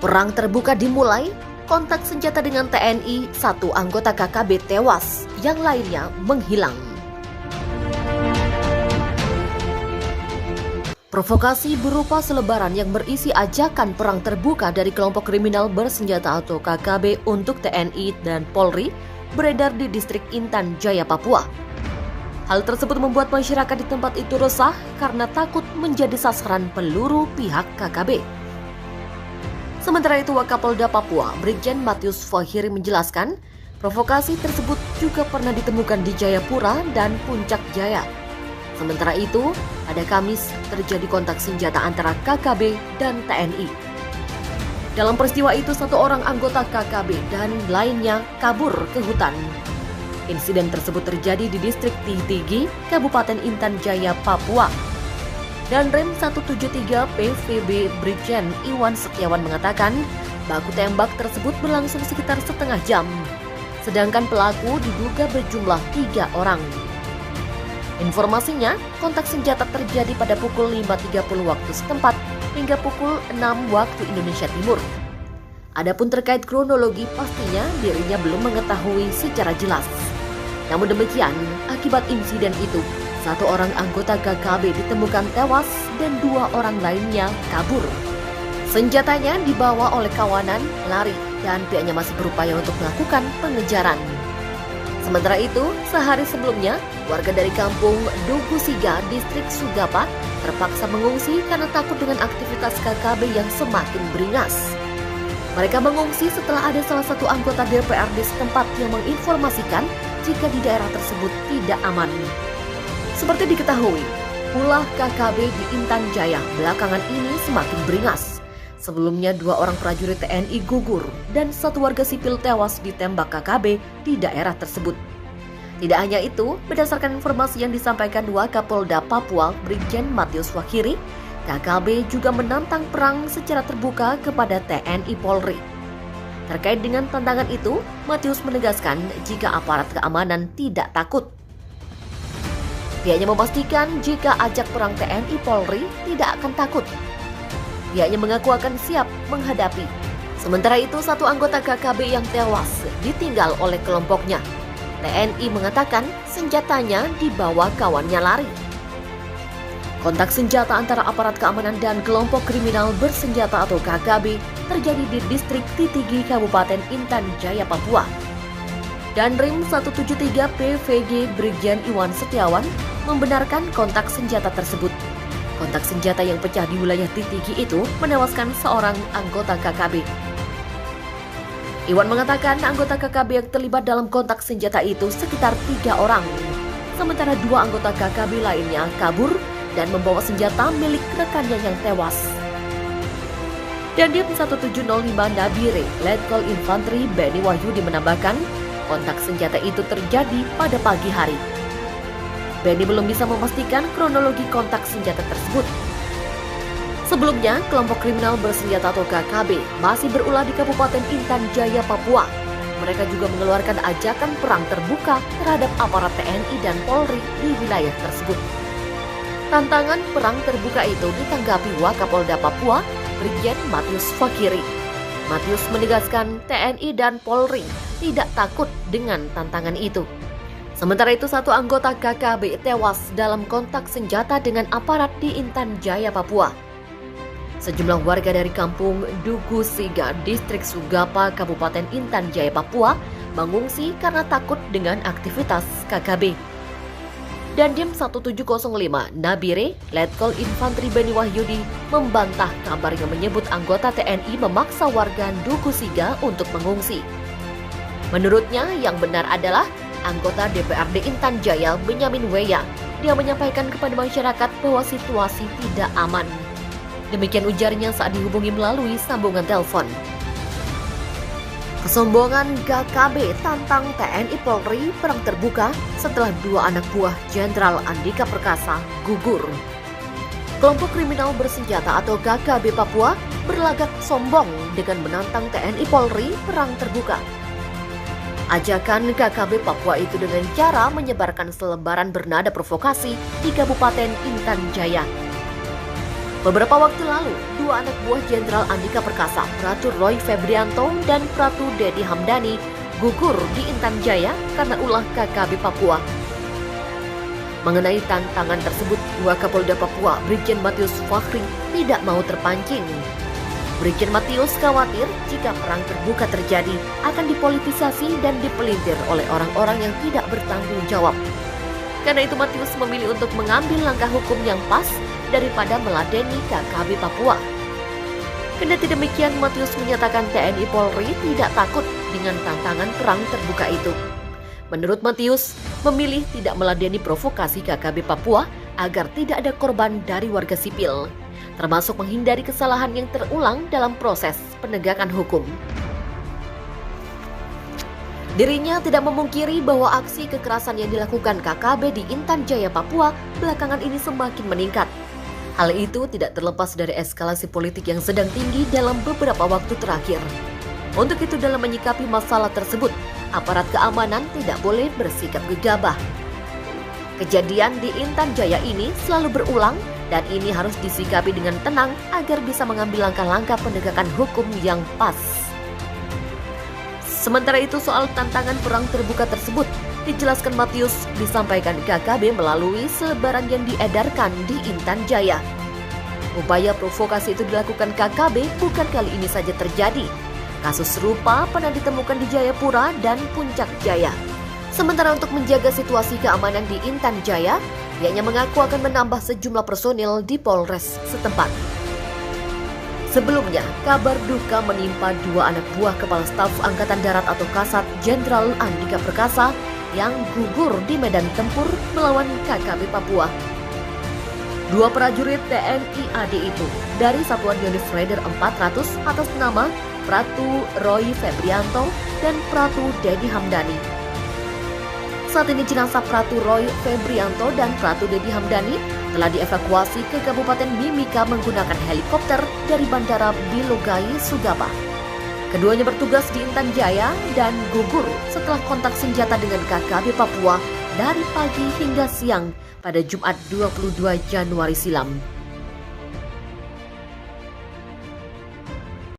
Perang terbuka dimulai, kontak senjata dengan TNI, satu anggota KKB tewas, yang lainnya menghilang. Provokasi berupa selebaran yang berisi ajakan perang terbuka dari kelompok kriminal bersenjata atau KKB untuk TNI dan Polri beredar di distrik Intan Jaya, Papua. Hal tersebut membuat masyarakat di tempat itu resah karena takut menjadi sasaran peluru pihak KKB. Sementara itu, Wakapolda Papua, Brigjen Matius Fahiri menjelaskan, provokasi tersebut juga pernah ditemukan di Jayapura dan Puncak Jaya. Sementara itu, pada Kamis terjadi kontak senjata antara KKB dan TNI. Dalam peristiwa itu, satu orang anggota KKB dan lainnya kabur ke hutan. Insiden tersebut terjadi di distrik Titigi, Kabupaten Intan Jaya, Papua. Dan Rem 173 PVB Brigjen Iwan Setiawan mengatakan, baku tembak tersebut berlangsung sekitar setengah jam. Sedangkan pelaku diduga berjumlah 3 orang. Informasinya, kontak senjata terjadi pada pukul 5.30 waktu setempat hingga pukul 6 waktu Indonesia Timur. Adapun terkait kronologi, pastinya dirinya belum mengetahui secara jelas. Namun demikian, akibat insiden itu, satu orang anggota KKB ditemukan tewas dan 2 orang lainnya kabur. Senjatanya dibawa oleh kawanan, lari, dan pihaknya masih berupaya untuk melakukan pengejaran. Sementara itu, sehari sebelumnya, warga dari kampung Dugusiga, distrik Sugapa, terpaksa mengungsi karena takut dengan aktivitas KKB yang semakin beringas. Mereka mengungsi setelah ada salah satu anggota DPRD setempat yang menginformasikan jika di daerah tersebut tidak aman. Seperti diketahui, ulah KKB di Intan Jaya belakangan ini semakin beringas. Sebelumnya 2 orang prajurit TNI gugur dan 1 warga sipil tewas ditembak KKB di daerah tersebut. Tidak hanya itu, berdasarkan informasi yang disampaikan Wakapolda Papua, Brigjen Matius Fahiri, KKB juga menantang perang secara terbuka kepada TNI Polri. Terkait dengan tantangan itu, Matius menegaskan jika aparat keamanan tidak takut. Pihaknya memastikan jika ajak perang TNI Polri tidak akan takut. Pihaknya mengaku akan siap menghadapi. Sementara itu, 1 anggota KKB yang tewas ditinggal oleh kelompoknya. TNI mengatakan senjatanya dibawa kawannya lari. Kontak senjata antara aparat keamanan dan kelompok kriminal bersenjata atau KKB terjadi di distrik Titigi, Kabupaten Intan Jaya, Papua. Dan Rim 173 PVG Brigjen Iwan Setiawan membenarkan kontak senjata tersebut. Kontak senjata yang pecah di wilayah Titigi itu menewaskan seorang anggota KKB. Iwan mengatakan anggota KKB yang terlibat dalam kontak senjata itu sekitar 3 orang. Sementara 2 anggota KKB lainnya kabur dan membawa senjata milik rekannya yang tewas. Dandim 1705 Nabire, Letkol Infanteri Beni Wahyudi menambahkan, kontak senjata itu terjadi pada pagi hari. Beni belum bisa memastikan kronologi kontak senjata tersebut. Sebelumnya, kelompok kriminal bersenjata atau KKB masih berulah di Kabupaten Intan Jaya, Papua. Mereka juga mengeluarkan ajakan perang terbuka terhadap aparat TNI dan Polri di wilayah tersebut. Tantangan perang terbuka itu ditanggapi Wakapolda Papua, Brigjen Matius Fahiri. Matius menegaskan TNI dan Polri tidak takut dengan tantangan itu. Sementara itu, 1 anggota KKB tewas dalam kontak senjata dengan aparat di Intan Jaya, Papua. Sejumlah warga dari kampung Dugusiga, distrik Sugapa, Kabupaten Intan Jaya, Papua, mengungsi karena takut dengan aktivitas KKB. Dandim 1705 Nabire, Letkol Infanteri Beni Wahyudi membantah kabar yang menyebut anggota TNI memaksa warga Dugusiga untuk mengungsi. Menurutnya, yang benar adalah anggota DPRD Intan Jaya, Benyamin Weya. Dia menyampaikan kepada masyarakat bahwa situasi tidak aman. Demikian ujarnya saat dihubungi melalui sambungan telepon. Kesombongan KKB tantang TNI Polri perang terbuka setelah 2 anak buah Jenderal Andika Perkasa gugur. Kelompok kriminal bersenjata atau KKB Papua berlagak sombong dengan menantang TNI Polri perang terbuka. Ajakan KKB Papua itu dengan cara menyebarkan selebaran bernada provokasi di Kabupaten Intan Jaya. Beberapa waktu lalu, dua anak buah Jenderal Andika Perkasa, Pratu Roy Febrianto dan Pratu Dedi Hamdani gugur di Intan Jaya karena ulah KKB Papua. Mengenai tantangan tersebut, Wakapolda Papua, Brigjen Matius Fakhri, tidak mau terpancing. Brigjen Matius khawatir jika perang terbuka terjadi akan dipolitisasi dan dipelintir oleh orang-orang yang tidak bertanggung jawab. Karena itu Matius memilih untuk mengambil langkah hukum yang pas daripada meladeni KKB Papua. Kendati demikian, Matius menyatakan TNI Polri tidak takut dengan tantangan perang terbuka itu. Menurut Matius, memilih tidak meladeni provokasi KKB Papua agar tidak ada korban dari warga sipil, termasuk menghindari kesalahan yang terulang dalam proses penegakan hukum. Dirinya tidak memungkiri bahwa aksi kekerasan yang dilakukan KKB di Intan Jaya, Papua belakangan ini semakin meningkat. Hal itu tidak terlepas dari eskalasi politik yang sedang tinggi dalam beberapa waktu terakhir. Untuk itu, dalam menyikapi masalah tersebut, aparat keamanan tidak boleh bersikap gegabah. Kejadian di Intan Jaya ini selalu berulang dan ini harus disikapi dengan tenang agar bisa mengambil langkah-langkah penegakan hukum yang pas. Sementara itu, soal tantangan perang terbuka tersebut dijelaskan Matius disampaikan KKB melalui selebaran yang diedarkan di Intan Jaya. Upaya provokasi itu dilakukan KKB bukan kali ini saja terjadi. Kasus serupa pernah ditemukan di Jayapura dan Puncak Jaya. Sementara untuk menjaga situasi keamanan di Intan Jaya, pihaknya mengaku akan menambah sejumlah personil di Polres setempat. Sebelumnya, kabar duka menimpa dua anak buah Kepala Staf Angkatan Darat atau Kasat Jenderal Andika Perkasa yang gugur di medan tempur melawan KKB Papua. Dua prajurit TNI AD itu dari Satuan Yonif Raider 400 atas nama Pratu Roy Febrianto dan Pratu Dedi Hamdani. Saat ini jenazah Pratu Roy Febrianto dan Pratu Dedi Hamdani telah dievakuasi ke Kabupaten Mimika menggunakan helikopter dari Bandara Bilogai, Sugapa. Keduanya bertugas di Intan Jaya dan gugur setelah kontak senjata dengan KKB Papua dari pagi hingga siang pada Jumat 22 Januari silam.